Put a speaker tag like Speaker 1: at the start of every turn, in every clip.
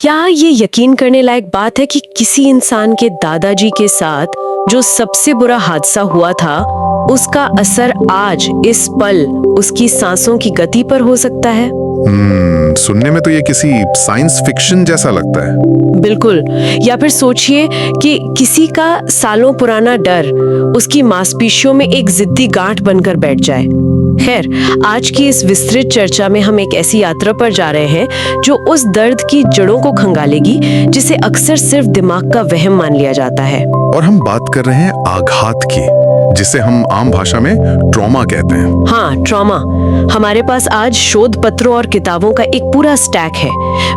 Speaker 1: क्या ये यकीन करने लायक बात है कि किसी इंसान के दादाजी के साथ जो सबसे बुरा हादसा हुआ था, उसका असर आज इस पल उसकी सांसों की गति पर हो सकता है?
Speaker 2: सुनने में तो ये किसी साइंस फिक्शन जैसा लगता है।
Speaker 1: बिल्कुल। या फिर सोचिए कि किसी का सालों पुराना डर उसकी मांसपेशियों में एक जिद्दी गांठ बनकर बैठ जाए। खैर, आज की इस विस्तृत चर्चा में हम एक ऐसी यात्रा पर जा रहे हैं जो उस दर्द की जड़ों को खंगालेगी जिसे अक्सर सिर्फ दिमाग का वहम मान लिया जाता है।
Speaker 2: और हम बात कर रहे हैं आघात की, जिसे हम आम भाषा में ट्रॉमा कहते हैं।
Speaker 1: हाँ, ट्रॉमा। हमारे पास आज शोध पत्रों और किताबों का एक पूरा स्टैक है।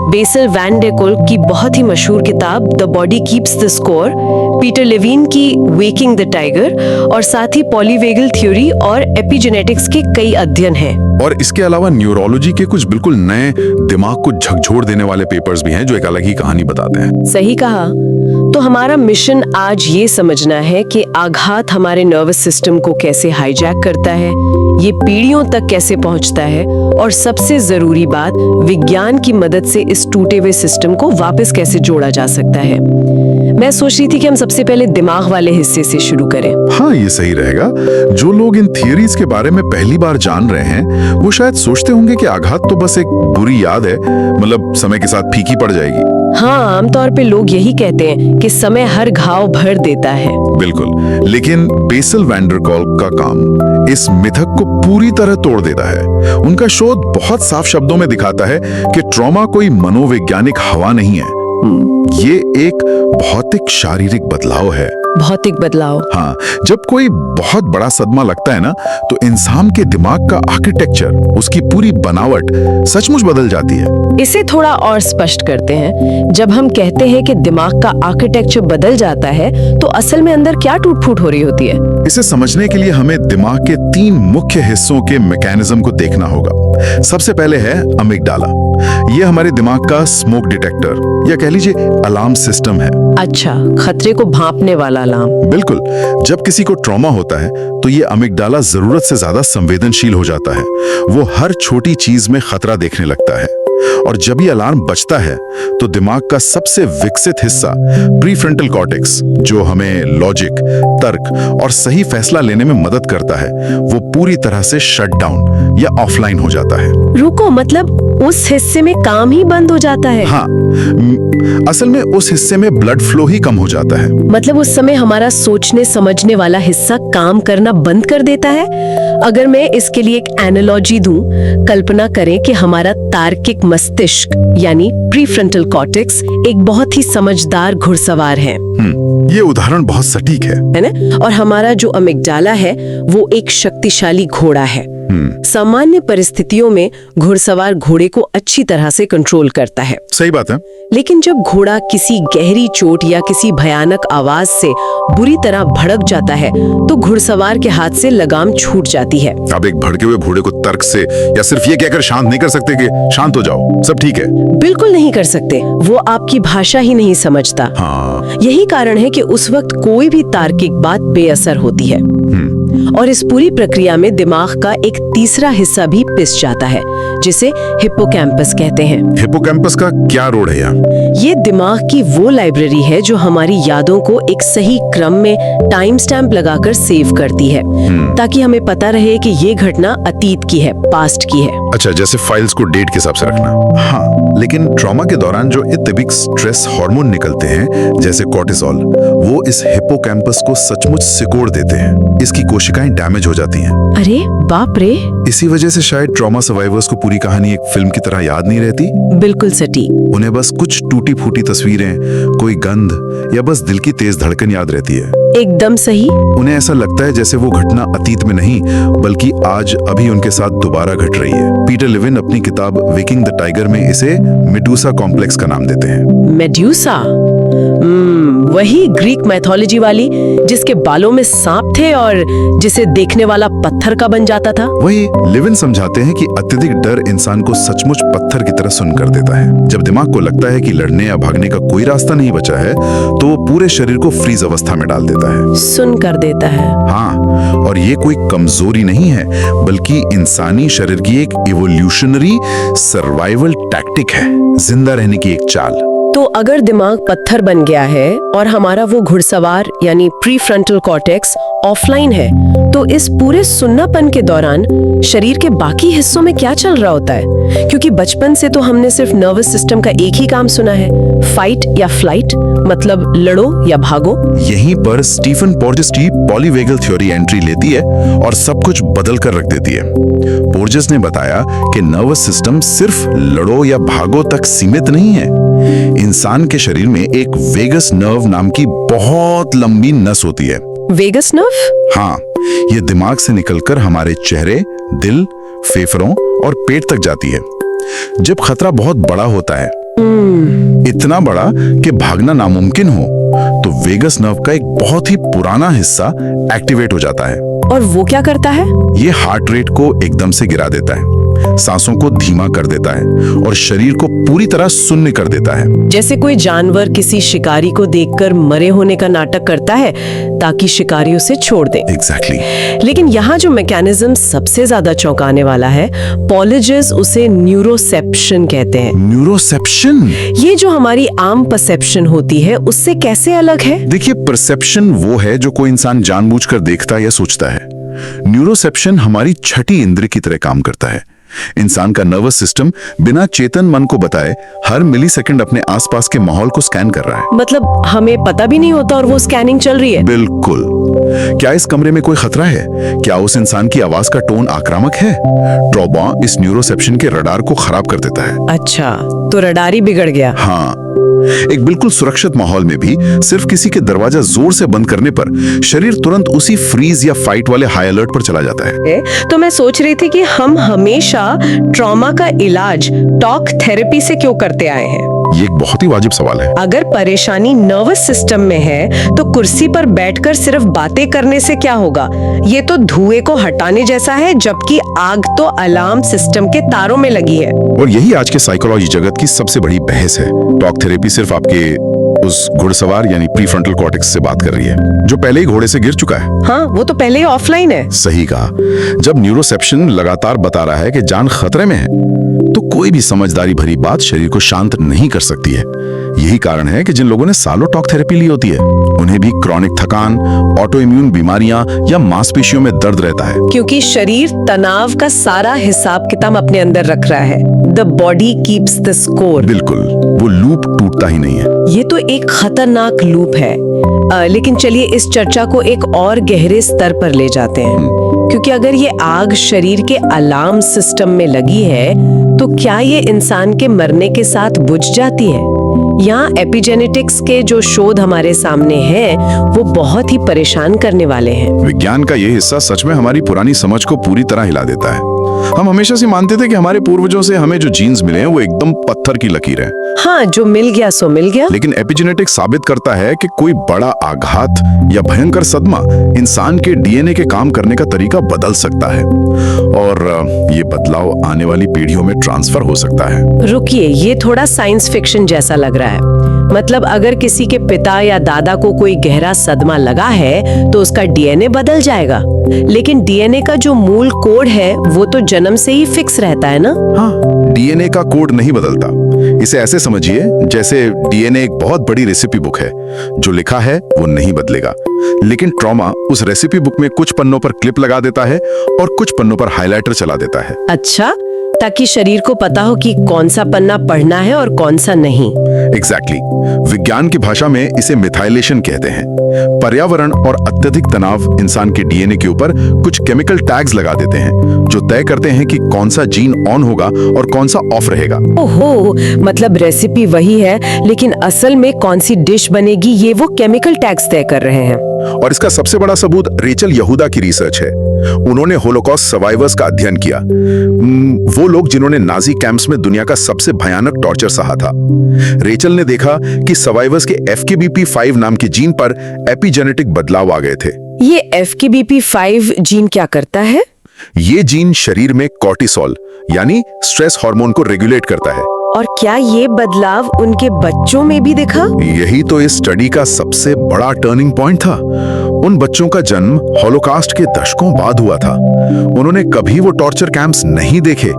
Speaker 1: बेसिल वैन डे कोल्क की बहुत ही मशहूर किताब the body keeps the score, Peter Levine की वेकिंग द टाइगर, और साथ ही पॉलीवेगल थ्योरी और एपिजेनेटिक्स के कई अध्ययन हैं।
Speaker 2: और इसके अलावा न्यूरोलॉजी के कुछ बिल्कुल नए, दिमाग को झकझोर देने वाले पेपर्स भी हैं जो एक अलग ही कहानी बताते हैं।
Speaker 1: सही कहा। तो हमारा मिशन आज ये समझना है कि आघात हमारे नर्वस सिस्टम को कैसे हाईजैक करता है, ये पीढ़ियों तक कैसे पहुंचता है, और सबसे जरूरी बात, विज्ञान की मदद से इस टूटे हुए सिस्टम को वापस कैसे जोड़ा जा सकता है। मैं सोच रही थी कि हम सबसे पहले दिमाग वाले हिस्से से शुरू करें।
Speaker 2: हाँ, ये सही रहेगा। जो लोग इन थियरीज के बारे में पहली बार जान रहे हैं, वो शायद सोचते होंगे कि आघात तो बस एक बुरी याद है, मतलब समय के साथ फीकी पड़ जाएगी।
Speaker 1: हाँ, आमतौर पे लोग यही कहते हैं कि समय हर घाव भर देता है।
Speaker 2: बिल्कुल, लेकिन बेसिल वैन डे कोल्क का काम इस मिथक को पूरी तरह तोड़ देता है। उनका शोध बहुत साफ शब्दों में दिखाता है कि ट्रॉमा कोई मनोवैज्ञानिक हवा नहीं है, ये एक भौतिक शारीरिक बदलाव है।
Speaker 1: भौतिक बदलाव?
Speaker 2: हाँ, जब कोई बहुत बड़ा सदमा लगता है ना, तो इंसान के दिमाग का आर्किटेक्चर, उसकी पूरी बनावट सचमुच बदल जाती है।
Speaker 1: इसे थोड़ा और स्पष्ट करते हैं। जब हम कहते हैं कि दिमाग का आर्किटेक्चर बदल जाता है, तो असल में अंदर क्या टूट फूट हो रही होती है?
Speaker 2: इसे समझने के लिए हमें दिमाग के 3 मुख्य हिस्सों के मैकेनिज्म को देखना होगा। सबसे पहले है अमिगडाला। ये हमारे दिमाग का स्मोक डिटेक्टर या कह लीजिए अलार्म सिस्टम है।
Speaker 1: अच्छा, खतरे को भांपने वाला अलार्म।
Speaker 2: बिल्कुल। जब किसी को ट्रॉमा होता है तो ये अमिगडाला जरूरत से ज्यादा संवेदनशील हो जाता है। वो हर छोटी चीज में खतरा देखने लगता है, और जब ये अलार्म बजता है तो दिमाग का सबसे विकसित हिस्सा प्रीफ्रंटल कॉर्टेक्स, जो हमें लॉजिक, तर्क और सही फैसला लेने में मदद करता है, वो पूरी तरह से शट डाउन या ऑफलाइन हो जाता है।
Speaker 1: रुको, मतलब उस हिस्से में काम ही बंद हो जाता है?
Speaker 2: हाँ, असल में उस हिस्से में ब्लड फ्लो ही कम हो जाता है।
Speaker 1: मतलब उस समय हमारा सोचने समझने वाला हिस्सा काम करना बंद कर देता है। अगर मैं इसके लिए एक एनालॉजी दूं, कल्पना करें कि हमारा तार्किक मस्तिष्क यानी प्रीफ्रंटल कॉर्टेक्स एक बहुत ही समझदार घुड़सवार है।
Speaker 2: ये उदाहरण बहुत सटीक है
Speaker 1: ना? और हमारा जो अमिगडाला है वो एक शक्तिशाली घोड़ा है। सामान्य परिस्थितियों में घुड़सवार घोड़े को अच्छी तरह से कंट्रोल करता है।
Speaker 2: सही बात है।
Speaker 1: लेकिन जब घोड़ा किसी गहरी चोट या किसी भयानक आवाज से बुरी तरह भड़क जाता है, तो घुड़सवार के हाथ से लगाम छूट जाती है।
Speaker 2: आप एक भड़के हुए घोड़े को तर्क से या सिर्फ ये कहकर शांत नहीं कर सकते कि शांत हो जाओ, सब ठीक है।
Speaker 1: बिल्कुल नहीं कर सकते। वो आपकी भाषा ही नहीं समझता।
Speaker 2: हाँ।
Speaker 1: यही कारण है कि उस वक्त कोई भी तार्किक बात बेअसर होती है। और इस पूरी प्रक्रिया में दिमाग का एक तीसरा हिस्सा भी पिस जाता है, जिसे हिप्पोकैम्पस कहते हैं।
Speaker 2: हिप्पोकैम्पस का क्या रोल है यहाँ?
Speaker 1: ये दिमाग की वो लाइब्रेरी है जो हमारी यादों को एक सही क्रम में टाइम स्टैम्प लगाकर सेव करती है, ताकि हमें पता रहे कि ये घटना अतीत की है, पास्ट की है।
Speaker 2: अच्छा, जैसे फाइल्स को डेट के हिसाब से रखना। हाँ, लेकिन ट्रॉमा के दौरान जो एतिपिक स्ट्रेस हार्मोन निकलते हैं, जैसे कोर्टिसोल, वो इस हिप्पोकैम्पस को सचमुच सिकोड़ देते हैं। इसकी कोशिकाएं डैमेज हो जाती हैं।
Speaker 1: अरे बाप रे!
Speaker 2: इसी वजह से शायद ट्रॉमा सर्वाइवर्स को पूरी कहानी एक फिल्म की तरह याद नहीं रहती।
Speaker 1: बिल्कुल सटीक।
Speaker 2: उन्हें बस कुछ टूटी फूटी तस्वीरें, कोई गंध या बस दिल की तेज धड़कन याद रहती है।
Speaker 1: एकदम सही।
Speaker 2: उन्हें ऐसा लगता है जैसे वो घटना अतीत में नहीं, बल्कि आज अभी उनके साथ दोबारा घट रही है। पीटर लेविन अपनी किताब वेकिंग द टाइगर में इसे मेडूसा कॉम्प्लेक्स का नाम देते हैं।
Speaker 1: मेडूसा? वही ग्रीक मैथोलॉजी वाली, जिसके बालों में सांप थे और जिसे देखने वाला पत्थर का बन जाता था।
Speaker 2: वही। लेविन समझाते हैं कि अत्यधिक डर इंसान को सचमुच पत्थर की तरह सुन्न कर देता है। जब दिमाग को लगता है कि लड़ने या भागने का कोई रास्ता नहीं बचा है, तो वो पूरे शरीर को फ्रीज अवस्था में डाल देता है।
Speaker 1: सुन्न कर देता है।
Speaker 2: हाँ, और ये कोई कमजोरी नहीं है, बल्कि इंसानी शरीर की एक इवोल्यूशनरी सर्वाइवल टैक्टिक है, जिंदा रहने की एक चाल।
Speaker 1: तो अगर दिमाग पत्थर बन गया है और हमारा वो घुड़सवार यानी प्री फ्रंटल कॉर्टेक्स ऑफलाइन है, तो इस पूरे सुन्नापन के दौरान शरीर के बाकी हिस्सों में क्या चल रहा होता है? क्योंकि बचपन से तो हमने सिर्फ नर्वस सिस्टम का एक ही काम सुना है, फाइट या फ्लाइट, मतलब लड़ो या भागो।
Speaker 2: यहीं पर स्टीफन पोर्जेस की पॉलीवेगल थ्योरी एंट्री लेती है और सब कुछ बदल कर रख देती है। पोर्जेस ने बताया कि नर्वस सिस्टम सिर्फ लड़ो या भागो तक सीमित नहीं है। इंसान के शरीर में एक वेगस नर्व नाम की बहुत लंबी नस होती है।
Speaker 1: Vagus nerve?
Speaker 2: हाँ, ये दिमाग से निकलकर हमारे चेहरे, दिल, फेफड़ों और पेट तक जाती है। जब खतरा बहुत बड़ा होता है, इतना बड़ा कि भागना नामुमकिन हो, तो वेगस नर्व का एक बहुत ही पुराना हिस्सा एक्टिवेट हो जाता है।
Speaker 1: और वो क्या करता है?
Speaker 2: ये हार्ट रेट को एकदम से गिरा देता है, सांसों को धीमा कर देता है और शरीर को पूरी तरह शून्य कर देता है।
Speaker 1: जैसे कोई जानवर किसी शिकारी को देखकर मरे होने का नाटक करता है ताकि शिकारी उसे छोड़ दे।
Speaker 2: एग्जैक्टली।
Speaker 1: लेकिन यहाँ जो मैकेनिज्म सबसे ज्यादा चौंकाने वाला है, पॉलोजिस्ट उसे न्यूरोसेप्शन कहते हैं।
Speaker 2: न्यूरोसेप्शन?
Speaker 1: ये जो हमारी आम परसेप्शन होती है उससे कैसे अलग है?
Speaker 2: देखिए, परसेप्शन वो है जो कोई इंसान जानबूझकर देखता या सोचता है। न्यूरोसेप्शन हमारी छठी इंद्रिय की तरह काम करता है। इंसान का नर्वस सिस्टम बिना चेतन मन को बताए हर मिलीसेकंड अपने आसपास के माहौल को स्कैन कर रहा है।
Speaker 1: मतलब हमें पता भी नहीं होता और वो स्कैनिंग चल रही है?
Speaker 2: बिल्कुल। क्या इस कमरे में कोई खतरा है? क्या उस इंसान की आवाज का टोन आक्रामक है? ट्रॉमा इस न्यूरोसेप्शन के रडार को खराब कर देता है।
Speaker 1: अच्छा, तो रडार ही बिगड़ गया।
Speaker 2: हाँ, एक बिल्कुल सुरक्षित माहौल में भी सिर्फ किसी के दरवाजा जोर से बंद करने पर शरीर तुरंत उसी फ्रीज या फाइट वाले हाई अलर्ट पर चला जाता है।
Speaker 1: तो मैं सोच रही थी कि हम हमेशा ट्रॉमा का इलाज टॉक थेरेपी से क्यों करते आए हैं?
Speaker 2: ये एक बहुत ही वाजिब सवाल है।
Speaker 1: अगर परेशानी नर्वस सिस्टम में है, तो कुर्सी पर बैठकर सिर्फ बातें करने से क्या होगा? ये तो धुएं को हटाने जैसा है, जबकि आग तो अलार्म सिस्टम के तारों में लगी है।
Speaker 2: और यही आज के साइकोलॉजी जगत की सबसे बड़ी बहस है। टॉक थेरेपी सिर्फ आपके उस घुड़सवार यानी प्री फ्रंटल कॉर्टेक्स से बात कर रही है, जो पहले ही घोड़े से गिर चुका है।
Speaker 1: हाँ, वो तो पहले ही ऑफलाइन है।
Speaker 2: सही कहा। जब न्यूरोसेप्शन लगातार बता रहा है कि जान खतरे में है, तो कोई भी समझदारी भरी बात शरीर को शांत नहीं कर सकती है। यही कारण है कि जिन लोगों ने सालों टॉक थेरेपी ली होती है, उन्हें भी क्रॉनिक थकान, ऑटो इम्यून बीमारियां या मांसपेशियों में दर्द रहता है।
Speaker 1: क्योंकि शरीर तनाव का सारा हिसाब किताब अपने अंदर रख रहा है। The body keeps the score.
Speaker 2: बिल्कुल, वो लूप टूटता ही नहीं है।
Speaker 1: ये तो एक खतरनाक लूप है। लेकिन चलिए इस चर्चा को एक और गहरे स्तर पर ले जाते हैं, क्योंकि अगर ये आग शरीर के अलार्म सिस्टम में लगी है, तो क्या ये इंसान के मरने के साथ बुझ जाती है? यहाँ एपिजेनेटिक्स के जो शोध हमारे सामने हैं, वो बहुत ही परेशान करने वाले हैं।
Speaker 2: विज्ञान का ये हिस्सा सच में हमारी पुरानी समझ को पूरी तरह हिला देता है। हम हमेशा से मानते थे कि हमारे पूर्वजों से हमें जो जीन्स मिले हैं वो एकदम पत्थर की लकीर है।
Speaker 1: हाँ, जो मिल गया सो मिल गया।
Speaker 2: लेकिन एपिजेनेटिक्स साबित करता है कि कोई बड़ा आघात या भयंकर सदमा इंसान के डीएनए के काम करने का तरीका बदल सकता है, और ये बदलाव आने वाली पीढ़ियों में ट्रांसफर हो सकता है।
Speaker 1: रुकिए, ये थोड़ा साइंस फिक्शन जैसा लग रहा है। मतलब अगर किसी के पिता या दादा को कोई गहरा सदमा लगा है, तो उसका डीएनए बदल जाएगा। लेकिन डीएनए का जो मूल कोड है, वो तो जन्म से ही फिक्स रहता है ना?
Speaker 2: हाँ, डीएनए का कोड नहीं बदलता। इसे ऐसे समझिए जैसे डीएनए एक बहुत बड़ी रेसिपी बुक है, जो लिखा है वो नहीं बदलेगा। लेकिन ट्रॉमा उस रेसिपी बुक में कुछ पन्नों पर क्लिप लगा देता है और कुछ पन्नों पर हाइलाइटर चला देता है।
Speaker 1: अच्छा, ताकि शरीर को पता हो कि कौन सा पन्ना पढ़ना है और कौन सा नहीं।
Speaker 2: एग्जैक्टली। विज्ञान की भाषा में इसे मिथाइलेशन कहते हैं। पर्यावरण और अत्यधिक तनाव इंसान के डीएनए के ऊपर कुछ केमिकल टैग्स लगा देते हैं, जो तय करते हैं कि कौन सा जीन ऑन होगा और कौन सा ऑफ रहेगा।
Speaker 1: ओहो, मतलब रेसिपी वही है, लेकिन असल में कौन सी डिश बनेगी ये वो केमिकल टैग्स तय कर रहे हैं।
Speaker 2: और इसका सबसे बड़ा सबूत रेचल यहूदा की रिसर्च है। उन्होंने होलोकॉस्ट सर्वाइवर्स का अध्ययन किया, वो लोग जिन्होंने नाजी कैंप्स में दुनिया का सबसे भयानक टॉर्चर सहा था। रेचल ने देखा कि सर्वाइवर्स के FKBP5 नाम के जीन पर एपिजेनेटिक बदलाव आ गए थे।
Speaker 1: ये FKBP5 जीन क्या करता है?
Speaker 2: ये जीन शरीर में कॉर्टिसोल यानी स्ट्रेस हार्मोन को रेगुलेट करता है।
Speaker 1: और क्या ये बदलाव उनके बच्चों में भी दिखा?
Speaker 2: यही तो इस स्टडी का सबसे बड़ा टर्निंग पॉइंट था। उन बच्चों का जन्म हॉलोकास्ट के दशकों बाद हुआ था। उन्होंने कभी वो टॉर्चर कैंप्स नहीं देखे।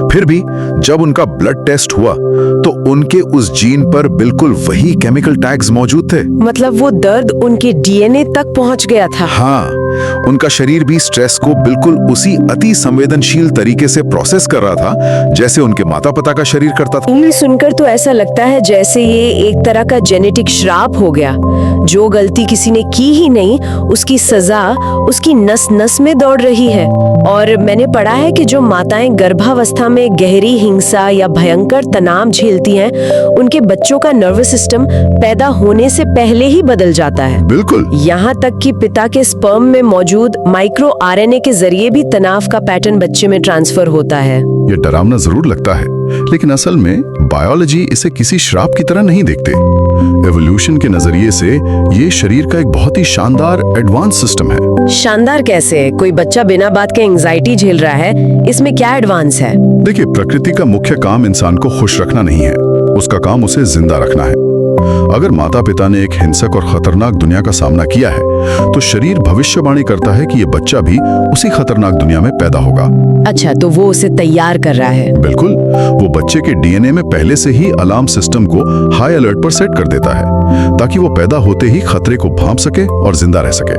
Speaker 2: फिर भी जब उनका ब्लड टेस्ट हुआ तो उनके उस जीन पर बिल्कुल वही केमिकल टैग्स मौजूद थे।
Speaker 1: मतलब वो दर्द उनके डीएनए तक पहुंच गया था।
Speaker 2: हाँ, उनका शरीर भी स्ट्रेस को बिल्कुल उसी अति संवेदनशील तरीके से प्रोसेस कर रहा था जैसे उनके माता पिता का शरीर करता था।
Speaker 1: ये सुनकर तो ऐसा लगता है जैसे ये एक तरह का जेनेटिक श्राप हो गया। जो गलती किसी ने की ही नहीं, उसकी सजा उसकी नस नस में दौड़ रही है। और मैंने पढ़ा है कि जो माताएं गर्भावस्था में गहरी हिंसा या भयंकर तनाव झेलती हैं, उनके बच्चों का नर्वस सिस्टम पैदा होने से पहले ही बदल जाता है।
Speaker 2: बिल्कुल।
Speaker 1: यहाँ तक कि पिता के स्पर्म में मौजूद माइक्रो आरएनए के जरिए भी तनाव का पैटर्न बच्चे में ट्रांसफर होता है।
Speaker 2: ये डरावना जरूर लगता है, लेकिन असल में बायोलॉजी इसे किसी श्राप की तरह नहीं देखते। एवोल्यूशन के नजरिए से ये शरीर का एक बहुत ही शानदार एडवांस सिस्टम है।
Speaker 1: शानदार कैसे? कोई बच्चा बिना बात के एंजाइटी झेल रहा है, इसमें क्या एडवांस है?
Speaker 2: देखिए, प्रकृति का मुख्य काम इंसान को खुश रखना नहीं है, उसका काम उसे जिंदा रखना है। अगर माता पिता ने एक हिंसक और खतरनाक दुनिया का सामना किया है तो शरीर भविष्यवाणी करता है कि ये बच्चा भी उसी खतरनाक दुनिया में पैदा होगा।
Speaker 1: अच्छा, तो वो उसे तैयार कर रहा है।
Speaker 2: बिल्कुल, वो बच्चे के डीएनए में पहले से ही अलार्म सिस्टम को हाई अलर्ट पर सेट कर देता है ताकि वो पैदा होते ही खतरे को भांप सके और जिंदा रह सके।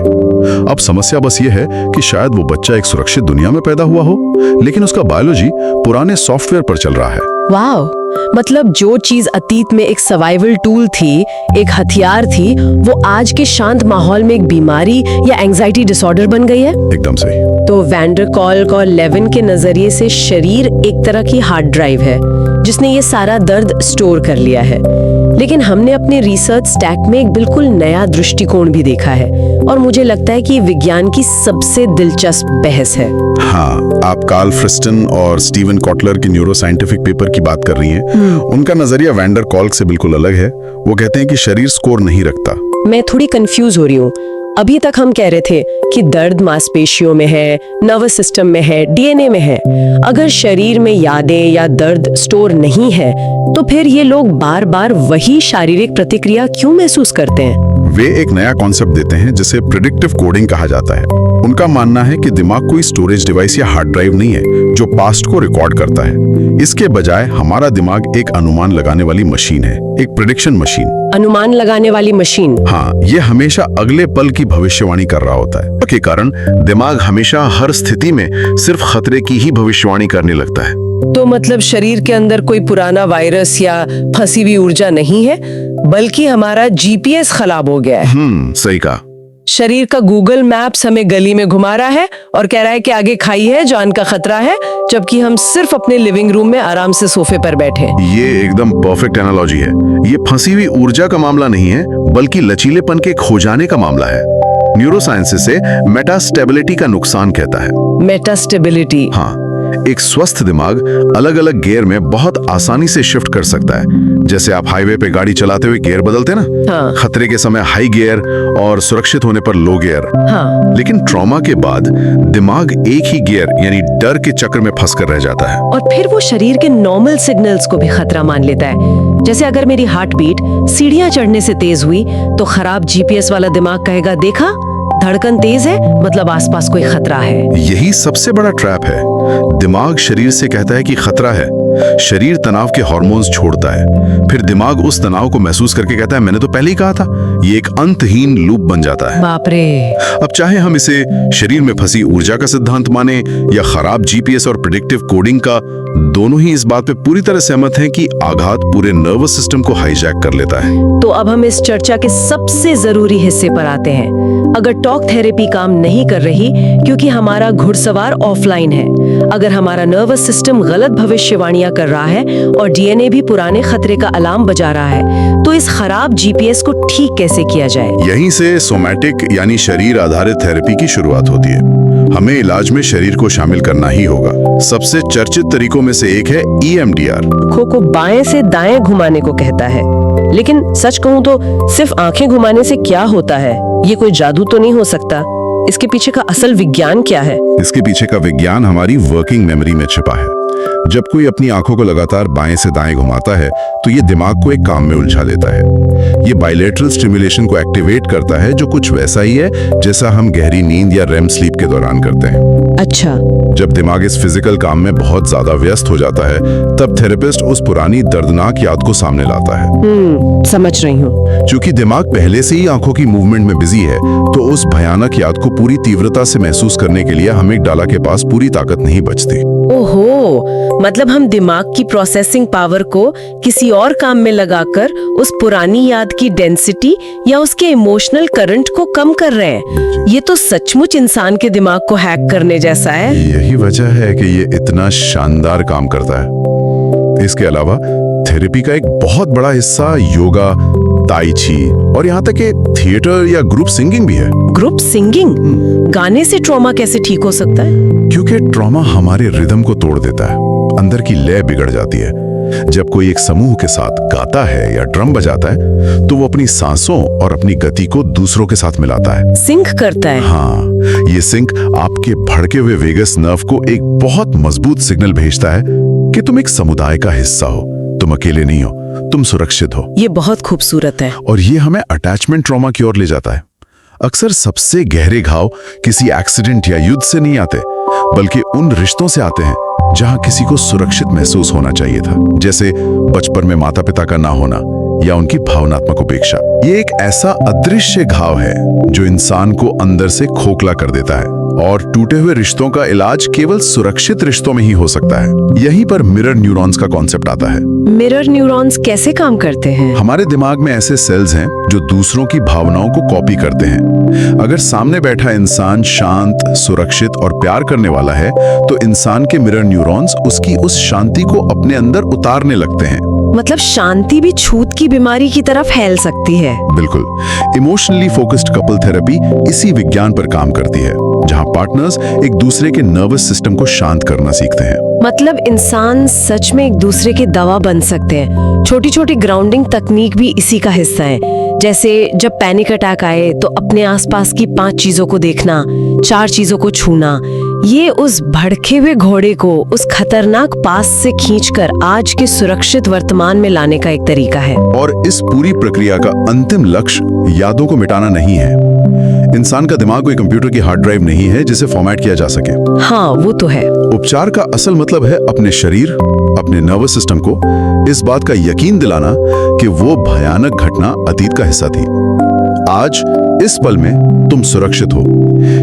Speaker 2: अब समस्या बस ये है कि शायद वो बच्चा एक सुरक्षित दुनिया में पैदा हुआ हो, लेकिन उसका बायोलॉजी पुराने सॉफ्टवेयर पर चल रहा है।
Speaker 1: वाह, मतलब जो चीज अतीत में एक सर्वाइवल टूल थी, एक हथियार थी, वो आज के शांत माहौल में एक बीमारी या एंजाइटी डिसऑर्डर बन गई है।
Speaker 2: एकदम सही।
Speaker 1: तो वैंडर कॉल्क और लेविन के नजरिए से शरीर एक तरह की हार्ड ड्राइव है जिसने ये सारा दर्द स्टोर कर लिया है। लेकिन हमने अपने रिसर्च स्टैक में एक बिल्कुल नया दृष्टिकोण भी देखा है और मुझे लगता है कि विज्ञान की सबसे दिलचस्प बहस है।
Speaker 2: हाँ, आप कार्ल फ्रिस्टन और स्टीवन कॉटलर के न्यूरोसाइंटिफिक पेपर की बात कर रही हैं। उनका नजरिया वैंडर कॉल्क से बिल्कुल अलग है। वो कहते हैं कि शरीर स्कोर नहीं रखता।
Speaker 1: मैं थोड़ी कंफ्यूज हो रही हूँ। अभी तक हम कह रहे थे कि दर्द मांसपेशियों में है, नर्वस सिस्टम में है, डीएनए में है। अगर शरीर में यादें या दर्द स्टोर नहीं है तो फिर ये लोग बार बार वही शारीरिक प्रतिक्रिया क्यों महसूस करते हैं?
Speaker 2: वे एक नया कॉन्सेप्ट देते हैं जिसे प्रेडिक्टिव कोडिंग कहा जाता है। उनका मानना है कि दिमाग कोई स्टोरेज डिवाइस या हार्ड ड्राइव नहीं है जो पास्ट को रिकॉर्ड करता है। इसके बजाय हमारा दिमाग एक अनुमान लगाने वाली मशीन है, एक प्रेडिक्शन मशीन।
Speaker 1: अनुमान लगाने वाली मशीन?
Speaker 2: हाँ, ये हमेशा अगले पल की भविष्यवाणी कर रहा होता है। के कारण दिमाग हमेशा हर स्थिति में सिर्फ खतरे की ही भविष्यवाणी करने लगता है।
Speaker 1: तो मतलब शरीर के अंदर कोई पुराना वायरस या फंसी हुई ऊर्जा नहीं है, बल्कि हमारा जीपीएस खराब हो गया है।
Speaker 2: सही कहा।
Speaker 1: शरीर का गूगल मैप्स हमें गली में घुमा रहा है और कह रहा है कि आगे खाई है, जान का खतरा है, जबकि हम सिर्फ अपने लिविंग रूम में आराम से सोफे पर बैठे हैं।
Speaker 2: ये एकदम परफेक्ट एनालॉजी है। ये फंसी हुई ऊर्जा का मामला नहीं है, बल्कि लचीलेपन के खो जाने का मामला है। न्यूरोसाइंस से मेटास्टेबिलिटी का नुकसान कहता है।
Speaker 1: मेटास्टेबिलिटी?
Speaker 2: हाँ, एक स्वस्थ दिमाग अलग अलग गियर में बहुत आसानी से शिफ्ट कर सकता है। जैसे आप हाईवे पे गाड़ी चलाते हुए गियर बदलते ना।
Speaker 1: हाँ।
Speaker 2: खतरे के समय हाई गियर और सुरक्षित होने पर लो गियर।
Speaker 1: हाँ।
Speaker 2: लेकिन ट्रॉमा के बाद दिमाग एक ही गियर यानी डर के चक्र में फंस कर रह जाता है
Speaker 1: और फिर वो शरीर के नॉर्मल सिग्नल्स को भी खतरा मान लेता है। जैसे अगर मेरी हार्ट बीट सीढ़ियां चढ़ने से तेज हुई तो खराब जीपीएस वाला दिमाग कहेगा, देखा धड़कन तेज है, मतलब आसपास कोई खतरा है।
Speaker 2: यही सबसे बड़ा ट्रैप है। दिमाग शरीर से कहता है कि खतरा है, शरीर तनाव के हार्मोन्स छोड़ता है, फिर दिमाग उस तनाव को महसूस करके कहता है मैंने तो पहले ही कहा था। ये एक अंतहीन लूप बन जाता है।
Speaker 1: बाप रे।
Speaker 2: अब चाहे हम इसे शरीर में फंसी ऊर्जा का सिद्धांत माने या खराब जीपीएस और प्रेडिक्टिव कोडिंग का, दोनों ही इस बात पे पूरी तरह सहमत हैं कि आघात पूरे नर्वस सिस्टम को हाईजैक कर लेता है।
Speaker 1: तो अब हम इस चर्चा के सबसे जरूरी हिस्से पर आते हैं। अगर टॉक थेरेपी काम नहीं कर रही क्योंकि हमारा घुड़सवार ऑफलाइन है, अगर हमारा नर्वस सिस्टम गलत भविष्यवाणियां कर रहा है और डीएनए भी पुराने खतरे का अलार्म बजा रहा है, तो इस खराब जीपीएस को ठीक कैसे किया जाए?
Speaker 2: यहीं से सोमैटिक यानी शरीर आधारित थेरेपी की शुरुआत होती है। हमें इलाज में शरीर को शामिल करना ही होगा। सबसे चर्चित तरीकों में से एक है EMDR।
Speaker 1: आंखों को बाएं से दाएं घुमाने को कहता है, लेकिन सच कहूं तो सिर्फ आंखें घुमाने से क्या होता है? ये कोई जादू तो नहीं हो सकता? इसके पीछे का असल विज्ञान क्या है?
Speaker 2: इसके पीछे का विज्ञान हमारी वर्किंग मेमोरी में छिपा है। जब कोई अपनी आंखों को लगातार बाएं से दाएं घुमाता है तो ये दिमाग को एक काम में उलझा देता है। ये बायलेटरल स्टिमुलेशन को एक्टिवेट करता है, जो कुछ वैसा ही है जैसा हम गहरी नींद या रेम स्लीप के दौरान करते हैं।
Speaker 1: अच्छा।
Speaker 2: जब दिमाग इस फिजिकल काम में बहुत ज्यादा व्यस्त हो जाता है, तब थेरेपिस्ट उस पुरानी दर्दनाक याद को सामने लाता है।
Speaker 1: समझ रही हूँ।
Speaker 2: क्योंकि दिमाग पहले से ही आंखों की मूवमेंट में बिजी है, तो उस भयानक याद को पूरी तीव्रता से महसूस करने के लिए अमिगडाला के पास पूरी ताकत नहीं बचती।
Speaker 1: ओहो, मतलब हम दिमाग की प्रोसेसिंग पावर को किसी और काम में लगाकर उस पुरानी याद की डेंसिटी या उसके इमोशनल करंट को कम कर रहे हैं। ये तो सचमुच इंसान के दिमाग को हैक करने जैसा है।
Speaker 2: यही वजह है कि ये इतना शानदार काम करता है। इसके अलावा थेरेपी का एक बहुत बड़ा हिस्सा योगा, ताई ची और यहाँ तक कि थिएटर या ग्रुप सिंगिंग भी है।
Speaker 1: Group singing? गाने से ट्रॉमा कैसे ठीक हो सकता है?
Speaker 2: क्योंकि ट्रॉमा हमारे रिदम को तोड़ देता है, अंदर की लय बिगड़ जाती है। जब कोई एक समूह के साथ गाता है या ड्रम बजाता है तो वो अपनी सांसों और अपनी गति को दूसरों के साथ मिलाता है,
Speaker 1: सिंक करता है।
Speaker 2: हाँ, ये सिंक आपके भड़के हुए वेगस नर्व को एक बहुत मजबूत सिग्नल भेजता है कि तुम एक समुदाय का हिस्सा हो, तुम अकेले नहीं हो, तुम सुरक्षित हो।
Speaker 1: ये बहुत खूबसूरत है।
Speaker 2: और ये हमें अटैचमेंट ट्रॉमा की ओर ले जाता है। अक्सर सबसे गहरे घाव किसी एक्सीडेंट या युद्ध से नहीं आते, बल्कि उन रिश्तों से आते हैं जहां किसी को सुरक्षित महसूस होना चाहिए था, जैसे बचपन में माता पिता का ना होना या उनकी भावनात्मक उपेक्षा। ये एक ऐसा अदृश्य घाव है जो इंसान को अंदर से खोखला कर देता है, और टूटे हुए रिश्तों का इलाज केवल सुरक्षित रिश्तों में ही हो सकता है। यहीं पर मिरर न्यूरॉन्स का कॉन्सेप्ट आता है।
Speaker 1: मिरर न्यूरॉन्स कैसे काम करते हैं?
Speaker 2: हमारे दिमाग में ऐसे सेल्स हैं जो दूसरों की भावनाओं को कॉपी करते हैं। अगर सामने बैठा इंसान शांत, सुरक्षित और प्यार करने वाला है, तो इंसान के मिरर न्यूरॉन्स उसकी उस शांति को अपने अंदर उतारने लगते हैं।
Speaker 1: मतलब शांति भी छूत की बीमारी की तरफ फैल सकती है।
Speaker 2: बिल्कुल। इमोशनली फोकस्ड कपल थेरेपी इसी विज्ञान पर काम करती है, जहां पार्टनर्स एक दूसरे के नर्वस सिस्टम को शांत करना सीखते हैं।
Speaker 1: मतलब इंसान सच में एक दूसरे के दवा बन सकते हैं। छोटी छोटी ग्राउंडिंग तकनीक भी इसी का हिस्सा है। जैसे जब पैनिक अटैक आए तो अपने आसपास की 5 चीजों को देखना, 4 चीजों को छूना, ये उस भड़के हुए घोड़े को उस खतरनाक पास से खींचकर आज के सुरक्षित वर्तमान में लाने का एक तरीका है।
Speaker 2: और इस पूरी प्रक्रिया का अंतिम लक्ष्य यादों को मिटाना नहीं है। इंसान का दिमाग कोई कंप्यूटर की हार्ड ड्राइव नहीं है जिसे फॉर्मेट किया जा सके।
Speaker 1: हाँ, वो तो है।
Speaker 2: उपचार का असल मतलब है अपने शरीर, अपने नर्वस सिस्टम को इस बात का यकीन दिलाना कि वो भयानक घटना अतीत का हिस्सा थी। आज इस पल में तुम सुरक्षित हो।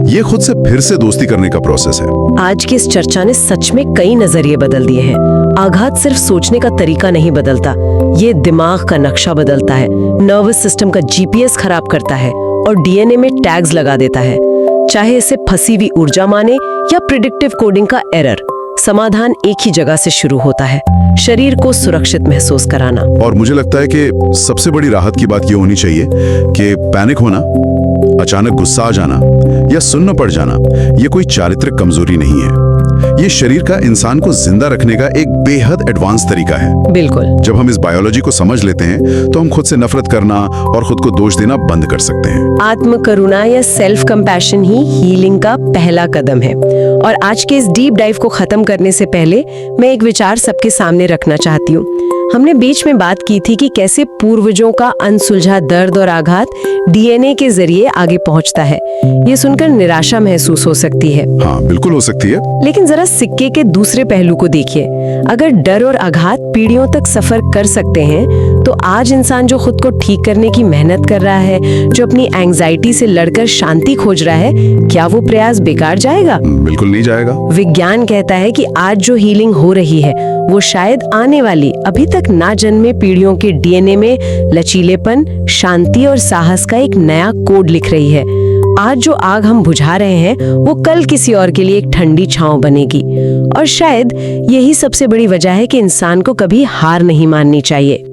Speaker 2: ये खुद से फिर से दोस्ती करने का प्रोसेस है।
Speaker 1: आज की इस चर्चा ने सच में कई नजरिए बदल दिए हैं। आघात सिर्फ सोचने का तरीका नहीं बदलता, ये दिमाग का नक्शा बदलता है, नर्वस सिस्टम का जीपीएस खराब करता है और डीएनए में टैग्स लगा देता है। चाहे इसे फंसी हुई ऊर्जा माने या प्रिडिक्टिव कोडिंग का एरर, समाधान एक ही जगह से शुरू होता है, शरीर को सुरक्षित महसूस कराना।
Speaker 2: और मुझे लगता है कि सबसे बड़ी राहत की बात ये होनी चाहिए कि पैनिक होना, अचानक गुस्सा आ जाना या सुन्न पड़ जाना, ये कोई चारित्रिक कमजोरी नहीं है। ये शरीर का इंसान को जिंदा रखने का एक बेहद एडवांस तरीका है।
Speaker 1: बिल्कुल।
Speaker 2: जब हम इस बायोलॉजी को समझ लेते हैं तो हम खुद से नफरत करना और खुद को दोष देना बंद कर सकते हैं।
Speaker 1: आत्म करुणा या सेल्फ कंपैशन ही हीलिंग का पहला कदम है। और आज के इस डीप डाइव को खत्म करने से पहले मैं एक विचार सबके सामने रखना चाहती हूँ। हमने बीच में बात की थी कि कैसे पूर्वजों का अनसुलझा दर्द और आघात डीएनए के जरिए आगे पहुंचता है। ये सुनकर निराशा महसूस हो सकती है।
Speaker 2: हाँ, बिल्कुल हो सकती है।
Speaker 1: लेकिन जरा सिक्के के दूसरे पहलू को देखिए। अगर डर और आघात पीढ़ियों तक सफर कर सकते हैं, तो आज इंसान जो खुद को ठीक करने की मेहनत कर रहा है, जो अपनी एंजाइटी से लड़कर शांति खोज रहा है, क्या वो प्रयास बेकार जाएगा?
Speaker 2: बिल्कुल नहीं जाएगा।
Speaker 1: विज्ञान कहता है कि आज जो हीलिंग हो रही है, वो शायद आने वाली अभी तक ना जन्मे पीढ़ियों के डीएनए में लचीलेपन, शांति और साहस का एक नया कोड लिख रही है। आज जो आग हम बुझा रहे हैं, वो कल किसी और के लिए एक ठंडी छांव बनेगी। और शायद यही सबसे बड़ी वजह है कि इंसान को कभी हार नहीं माननी चाहिए।